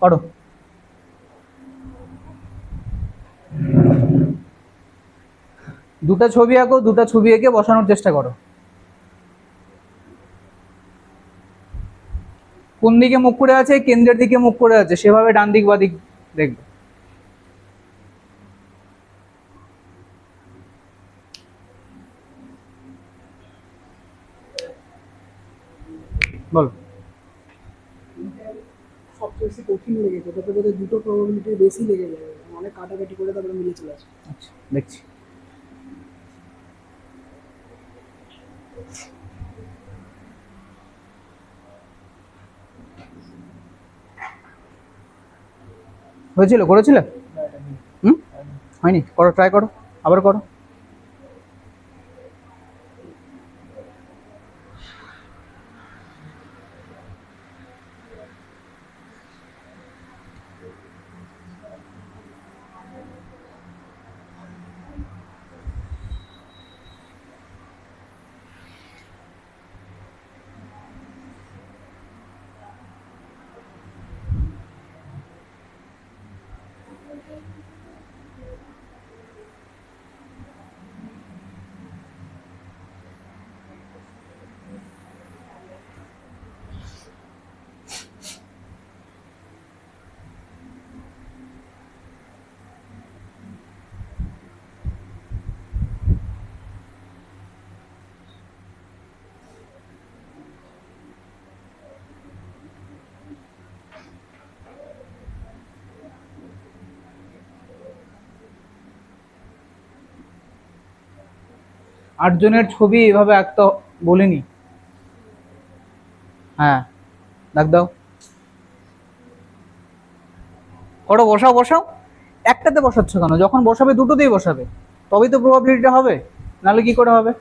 করো। দুটা ছবি আঁকো, দুটা ছবি এঁকে বসানোর চেষ্টা করো। কোন দিকে মুখ করে আছে? কেন্দ্রের দিকে মুখ করে আছে, সেভাবে ডান দিক বা দিক দেখবে। বলো। সবচেয়ে বেশি কঠিন লেগেছে, তাতে বোধহয় দুটো প্রবাবিলিটি বেশি লেগে যাবে, অনেক কাটাকাটি করে তারপরে মিলে চলে আসে। আচ্ছা, দেখছি। হয়েছিল? করেছিল? হুম, হয়নি? করো, ট্রাই করো, আবার করো। 8 জনের ছবি এভাবে আঁকতে বলিনি। হ্যাঁ, দাগ দাও, করো, বসাও বসাও। একটাতে বসাচ্ছ কেন? যখন বসাবে দুটোতেই বসাবে, তবেই তো প্রবাবিলিটিটা হবে, নাহলে কি করে হবে?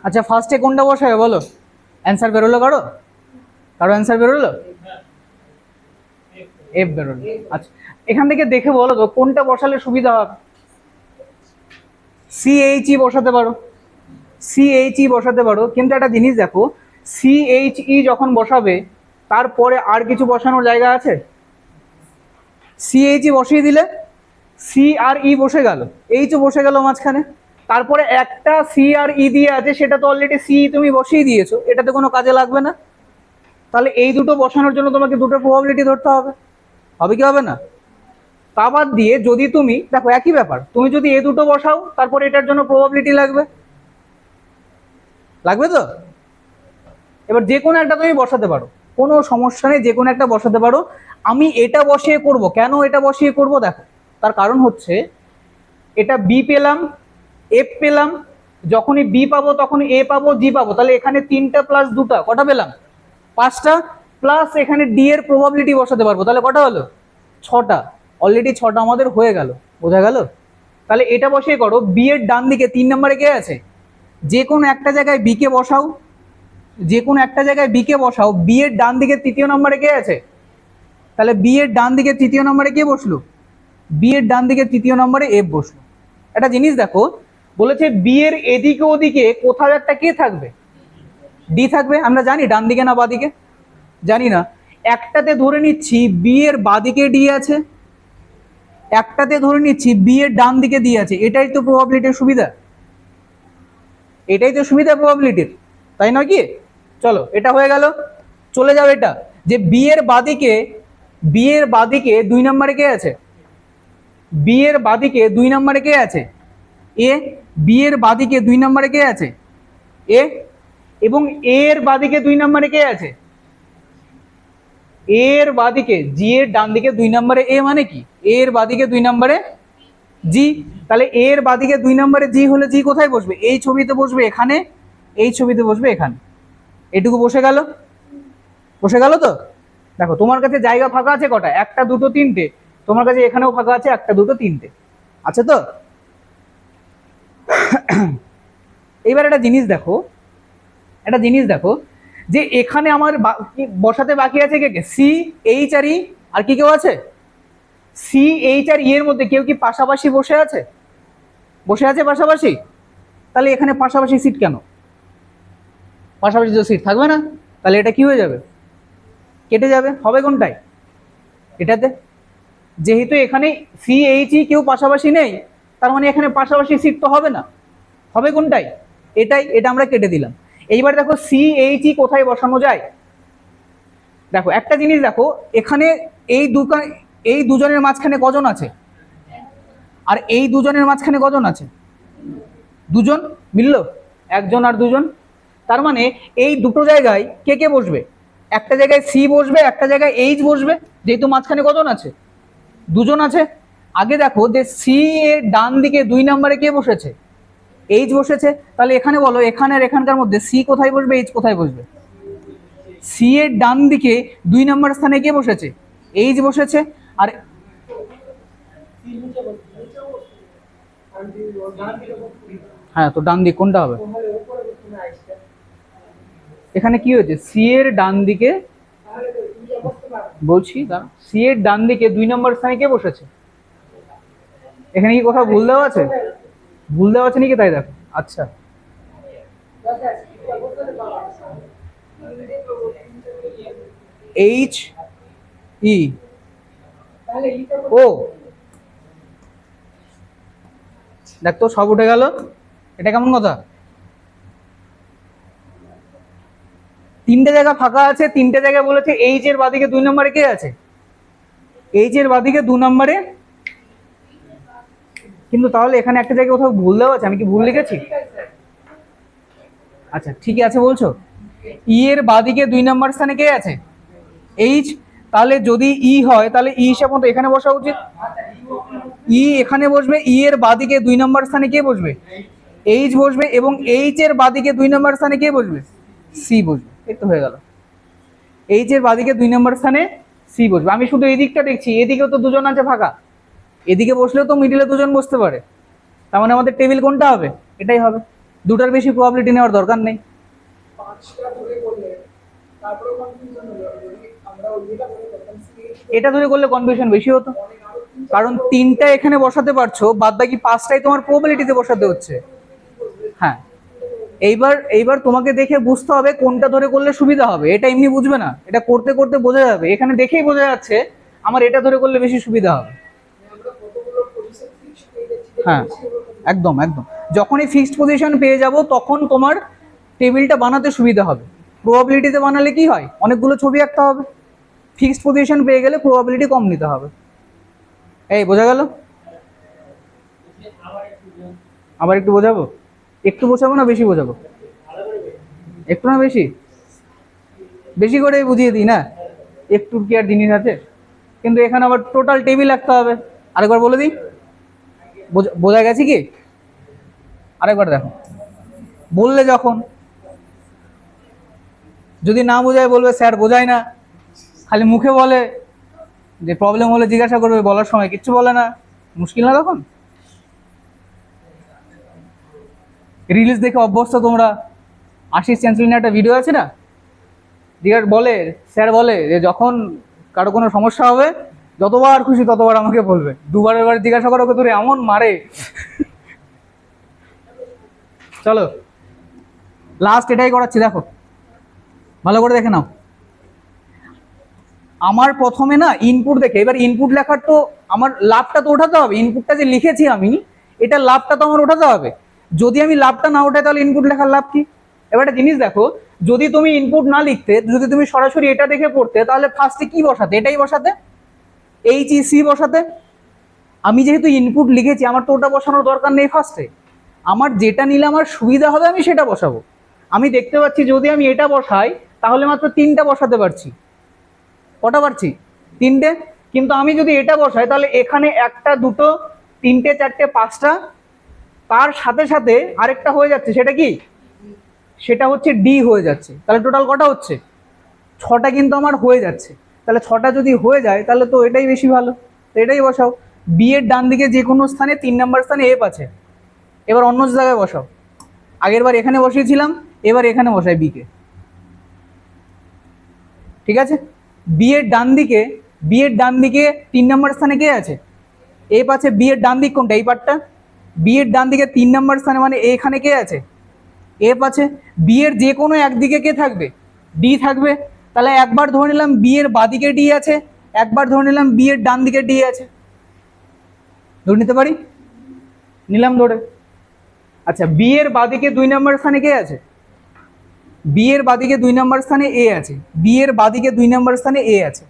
আচ্ছা, ফার্স্টে কোনটা বসাবে বলো? অ্যান্সার বেরোলো কারো? কারো অ্যান্সার বেরোলো? এফ বেরোলো। আচ্ছা, এখান থেকে দেখে বলো তো কোনটা বসালে সুবিধা হবে। সিএইচই বসাতে পারো, সিএইচই বসাতে পারো, কিন্তু একটা জিনিস দেখো, সিএইচই যখন বসাবে তারপরে আর কিছু বসানোর জায়গা আছে? সিএইচই বসিয়ে দিলে সি আর ই বসে গেল, এইচও বসে গেল মাঝখানে, তারপরে একটা সি আর ই দিয়ে আছে, সেটা তো অলরেডি সি তুমি বসিয়ে দিয়েছো, এটাতে কোনো কাজে লাগবে না। তাহলে এই দুটো বসানোর জন্য তোমাকে দুটো প্রবাবিলিটি ধরতে হবে, হবে কি হবে না? তা বাদ দিয়ে যদি তুমি দেখো একই ব্যাপার, তুমি যদি এ দুটো বসাও তারপরে এটার জন্য প্রবাবিলিটি লাগবে, লাগবে তো। এবার যে কোনো একটা তুমি বসাতে পারো, কোনো সমস্যা নেই, যে কোনো একটা বসাতে পারো। আমি এটা বসিয়ে করব, কেন এটা বসিয়ে করব দেখো, তার কারণ হচ্ছে এটা বি পেলাম, এফ পেলাম, যখনই বি পাবো তখন এ পাবো, জি পাবো, তাহলে এখানে 3টা প্লাস 2টা কটা পেলাম? 5টা, প্লাস এখানে ডি এর প্রবাবিলিটি বসাতে পারবো, তাহলে কটা হলো? 6টা। অলরেডি 6টা আমাদের হয়ে গেল, বোঝা গেল? তাহলে এটা বসিয়ে করো, বি এর ডান দিকে 3 নম্বরে কে আছে? যে কোনো একটা জায়গায় বি কে বসাও, যে কোনো একটা জায়গায় বি কে বসাও, বি এর ডান দিকে 3য় নম্বরে কে আছে? তাহলে বি এর ডান দিকে 3য় নম্বরে কে বসলো? বি এর ডান দিকে 3য় নম্বরে এফ বসলো। একটা জিনিস দেখো, বলেছে বি এর এদিকে ওদিকে কোথাও একটা কে থাকবে? ডি থাকবে। আমরা জানি ডান দিকে না বাদিকে? জানি না। একটাতে ধরে নিচ্ছি বি এর বাদিকে ডি আছে, একটাতে ধরে নিচ্ছি বি এর ডান দিকে ডি আছে, এটাই তো প্রবাবিলিটির সুবিধা, এটাই তো সুবিধা প্রবাবিলিটির, তাই নয় কি? চলো, এটা হয়ে গেল। চলে যাও এটা, যে বি এর বাদিকে, বি এর বাদিকে 2 নম্বরে কে আছে? বি এর বাদিকে 2 নম্বরে কে আছে? এ। বি এর বাদিকে 2 নম্বরে কে আছে? এ। এবং এ এর বাদিকে 2 নম্বরে কে আছে? এ এর বাদিকে, জি এর ডান দিকে 2 নম্বরে এ মানে কি? এ এর বাদিকে 2 নম্বরে জি। তাহলে এ এর বাদিকে 2 নম্বরে জি হলে জি কোথায় বসবে? এই ছবিতে বসবে এখানে, এই ছবিতে বসবে এখানে। এটুকু বসে গেল, বসে গেল তো। দেখো তোমার কাছে জায়গা ফাঁকা আছে কটা? 1টা 2টো 3টে, তোমার কাছে এখানেও ফাঁকা আছে 1টা 2টো 3টে, আছে তো। এবার একটা জিনিস দেখো, একটা জিনিস দেখো, যে এখানে আমার বসাতে বাকি আছে কে কে? সি, এইচ আর ই, আর কি কেউ আছে? সি, এইচ আর ই এর মধ্যে কেউ কি পাশাপাশি বসে আছে? বসে আছে পাশাপাশি? তাহলে এখানে পাশাপাশি সিট কেন? পাশাপাশি তো সিট থাকবে না, তাহলে এটা কি হয়ে যাবে? কেটে যাবে। হবে কোনটায়? এটাতে। যেহেতু এখানে সি এইচ ই কেউ পাশাপাশি নেই, তার মানে এখানে পাশাপাশি সিট তো হবে না, হবে কোনটায়? এটাই, এটা আমরা কেটে দিলাম। এইবার দেখো সি এইচ ই কোথায় বসানো যায়। দেখো একটা জিনিস দেখো, এখানে এই দুজনের মাঝখানে কজন আছে? আর এই দুজনের মাঝখানে কজন আছে? দুজন মিললো, একজন আর দুজন। তার মানে এই দুটো জায়গায় কে কে বসবে? একটা জায়গায় সি বসবে, একটা জায়গায় এইচ বসবে, যেহেতু মাঝখানে কজন আছে? দুজন আছে। আগে দেখো যে সি এর ডান দিকে 2 নম্বরে কে বসেছে? এইচ বসেছে। তাহলে এখানে বলো, এখানে আর এখানকার মধ্যে সি কোথায় বসবে, এইচ কোথায় বসবে? সি এর ডান দিকে 2 নম্বর স্থানে কে বসেছে? এইচ বসেছে। আর হ্যাঁ, তো ডান দিক কোনটা হবে? এখানে কি হয়েছে? সি এর ডান দিকে, বলছি দাঁড়া, সি এর ডান দিকে 2 নম্বর স্থানে কে বসেছে? এখানে কি কোথাও ভুল দেওয়া আছে? ভুল দেওয়া আছে নাকি তাই দেখো। আচ্ছা, এইচ ই ও, দেখ তো সব উঠে গেল। এটা কেমন কথা? তিনটে জায়গা ফাঁকা আছে, তিনটে জায়গায় বলেছে এইচ এর বাদিকে 2 নম্বরে কে আছে? এইচ এর বাদিকে 2 নম্বরে, কিন্তু তাহলে এখানে একটা জায়গায় কোথাও ভুল দেওয়া আছে, আমি কি ভুল লিখেছি? আচ্ছা ঠিকই আছে বলছো। ই এর বাদিকে 2 নম্বর স্থানে কে আছে? এইচ। তাহলে যদি ই হয় তাহলে ই হিসাব মতো এখানে বসা উচিত। ই এখানে বসবে, ই এর বাদিকে 2 নম্বর স্থানে কে বসবে? এইচ বসবে, এবং এইচ এর বাদিকে 2 নম্বর স্থানে কে বসবে? সি বসবে। এই তো হয়ে গেল। এইচ এর বাদিকে 2 নম্বর স্থানে সি বসবে। আমি শুধু এই দিকটা দেখছি, এদিকেও তো দুজন আছে ফাঁকা, এদিকে বসলেও তো মিডিলে দুজন বসতে পারে। তার মানে আমাদের টেবিল কোনটা হবে? এটাই হবে। দুটার বেশি প্রবাবিলিটি নেওয়ার দরকার নেই। পাঁচটা ধরে করলে তারপরে কনফিউশন হলো, যদি আমরা ওইটা করে করতাম এটা ধরে করলে কনফিউশন বেশি হতো, কারণ তিনটা এখানে বসাতে পারছো, বাদ বাকি পাঁচটাই তোমার প্রবাবিলিটিতে বসাতে হচ্ছে। হ্যাঁ, এইবার এইবার তোমাকে দেখে বুঝতে হবে কোনটা ধরে করলে সুবিধা হবে। এটা এমনি বুঝবে না, এটা করতে করতে বোঝা যাবে। এখানে দেখেই বোঝা যাচ্ছে আমার এটা ধরে করলে বেশি সুবিধা হবে। আমরা কতগুলো পজিশন ফিক্স হয়ে গেছে, হ্যাঁ, একদম একদম। যখনই ফিক্সড পজিশন পেয়ে যাব তখন তোমার টেবিলটা বানাতে সুবিধা হবে। প্রবাবিলিটিতে বানালে কি হয়, অনেকগুলো ছবি আঁকতে হবে। ফিক্সড পজিশন পেয়ে গেলে প্রবাবিলিটি কম নিতে হবে। এই বোঝা গেল? আবার একটু বোঝাবো? একটু বোঝাবো না বেশি বোঝাবো? একটু না বেশি? বেশি করে বুঝিয়ে দিই না, একটু কি আর জিনিস আছে? কিন্তু এখানে আবার টোটাল টেবিল আঁকতে হবে। আরেকবার বলে দিই, বোঝা গেছে কি? আরেকবার দেখো, বললে যখন, যদি না বোঝায় বলবে স্যার বোঝায় না, খালি মুখে বলে, যে প্রবলেম হলে জিজ্ঞাসা করবে, বলার সময় কিচ্ছু বলে না। মুশকিল না তখন? রিলিজ দেখে অভ্যস্ত তোমরা। আশিস চ্যান্সেলিনের একটা ভিডিও আছে না, বলে, স্যার বলে যে যখন কারো কোনো সমস্যা হবে যতবার খুশি ততবার আমাকে বলবে, দুবারের বার জিজ্ঞাসা করো ওকে তোরে এমন মারে। চলো লাস্ট এটাই করাচ্ছি, দেখো ভালো করে দেখে নাও। আমার প্রথমে না ইনপুট দেখে, এবার ইনপুট লেখার তো আমার লাভটা তো ওঠাতে হবে। ইনপুটটা যে লিখেছি আমি, এটা লাভটা তো আমার ওঠাতে হবে। যদি আমি লাভটা না ওঠাই তাহলে ইনপুট লেখার লাভ কি? এবার একটা জিনিস দেখো, যদি তুমি ইনপুট না লিখতে, যদি তুমি সরাসরি এটা দেখে পড়তে, তাহলে ফার্স্টে কি বসাতে? এটাই বসাতে, এইচ ই সি বসাতে। আমি যেহেতু ইনপুট লিখেছি, আমার তো ওটা বসানোর দরকার নেই ফার্স্টে। আমার যেটা নিলে আমার সুবিধা হবে আমি সেটা বসাবো। আমি দেখতে পাচ্ছি যদি আমি এটা বসাই তাহলে মাত্র 3টা বসাতে পারছি। কটা পারছি? 3টে। কিন্তু আমি যদি এটা বসাই তাহলে এখানে 1টা 2টো 3টে 4টে 5টা, তার সাথে সাথে আরেকটা হয়ে যাচ্ছে, সেটা কি? সেটা হচ্ছে ডি হয়ে যাচ্ছে। তাহলে টোটাল কটা হচ্ছে? 6টা কিন্তু আমার হয়ে যাচ্ছে। তাহলে 6টা যদি হয়ে যায় তাহলে তো এটাই বেশি ভালো, তো এটাই বসাও। বি এর ডান দিকে যে কোনো স্থানে 3 নম্বর স্থানে এফ আছে, এবার অন্য জায়গায় বসাও। আগের বার এখানে বসিয়েছিলাম, এবার এখানে বসাই বিকে। ঠিক আছে? বি এর ডান দিকে, বি এর ডান দিকে 3 নম্বর স্থানে কে আছে? এফ আছে। বি এর ডান দিক কোনটা? এই পার্টটা। বি এর ডান দিকে 3 নম্বর স্থানে মানে এখানে কে আছে? এফ আছে। বি এর যে কোনো একদিকে কে থাকবে? ডি থাকবে। তাহলে একবার ধরে নিলাম বি এর বাদিকে ডি আছে, একবার ধরে নিলাম বি এর ডান দিকে ডি আছে। ধরে নিতে পারি? নিলাম ধরে। আচ্ছা, বি এর বাদিকে 2 নম্বর স্থানে কে আছে? বি এর বাদিকে 2 নম্বর স্থানে এ আছে। বি এর বাদিকে 2 নম্বর স্থানে এ আছে।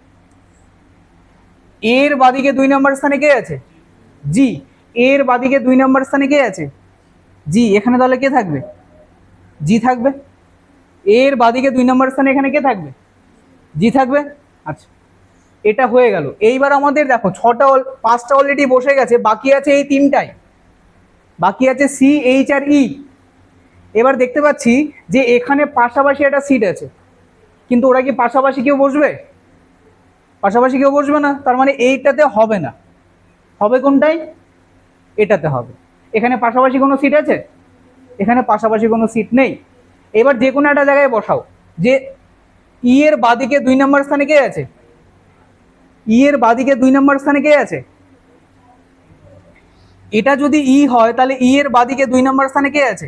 এর বাদিকে 2 নম্বর স্থানে কে আছে? জি। এর বাদিকে 2 নম্বর স্থানে কে আছে? জি। এখানে তাহলে কে থাকবে? জি থাকবে। এর বাদিকে 2 নম্বর স্থানে এখানে কে থাকবে? জি থাকবে। আচ্ছা, এটা হয়ে গেল। এইবার আমাদের দেখো 5টা অলরেডি বসে গেছে, বাকি আছে এই 3টাই। বাকি আছে সি, এইচ আর ই। এবার দেখতে পাচ্ছি যে এখানে পাশাপাশি একটা সিট আছে, কিন্তু ওরা কি পাশাপাশি কেউ বসবে? পাশাপাশি কেউ বসবে না। তার মানে এইটাতে হবে না, হবে কোনটাই? এটাতে হবে। এখানে পাশাপাশি কোনো সিট আছে? এখানে পাশাপাশি কোনো সিট নেই। এবার যে কোনো একটা জায়গায় বসাও, যে ই এর বাদিকে 2 নম্বর স্থানে কে আছে? ই এর বাদিকে 2 নম্বর স্থানে কে আছে? এটা যদি ই হয় তাহলে ই এর বাদিকে 2 নম্বর স্থানে কে আছে?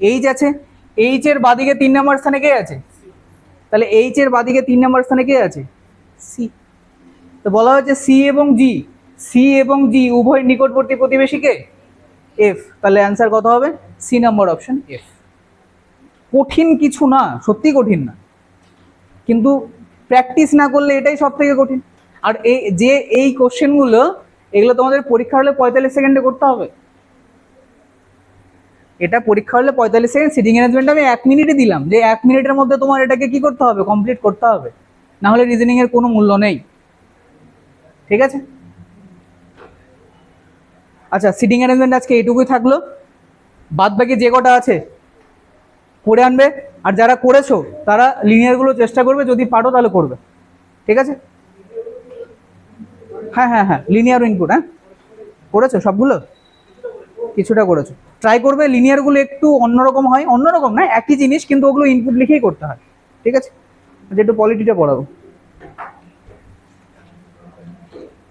এইচ আছে। এইচ এর বাদিকে 3 নম্বর স্থানে কে আছে? তাহলে এইচ এর বাদিকে 3 নম্বর স্থানে কে আছে? সি। তো বলা হয়েছে সি এবং জি, সি এবং জি উভয় নিকটবর্তী প্রতিবেশী কে? এফ। তাহলে অ্যান্সার কত হবে? সি নম্বর অপশন এফ। কঠিন কিছু না, সত্যি কঠিন না, কিন্তু প্র্যাকটিস না করলে এটাই সব থেকে কঠিন। আর এই কোশ্চেনগুলো এগুলো তোমাদের পরীক্ষা হলে 45 সেকেন্ডে করতে হবে। এটা পরীক্ষা হলে 45 সেকেন্ড, সিটিং অ্যারেঞ্জমেন্ট আমি 1 মিনিটই দিলাম, যে 1 মিনিটের মধ্যে তোমার এটাকে কি করতে হবে? কমপ্লিট করতে হবে, না হলে রিজনিং এর কোনো মূল্য নেই। ঠিক আছে, আচ্ছা সিটিং অ্যারেঞ্জমেন্ট আজকে এইটুকুই থাকলো। বাদ বাকি যে কটা আছে করে আনবে, আর যারা করেছো তারা লিনিয়ারগুলো চেষ্টা করবে, যদি পারো তাহলে করবে। ঠিক আছে, হ্যাঁ হ্যাঁ হ্যাঁ, লিনিয়ার ইনপুট, হ্যাঁ করেছো সবগুলো? কিছুটা করেছো, ট্রাই করবে লিনিয়ারগুলো একটু অন্যরকম হয়, অন্যরকম না একই জিনিস, কিন্তু ওগুলো ইনপুট লিখেই করতে হয়। ঠিক আছে, একটু পলিটিটা পড়াবো।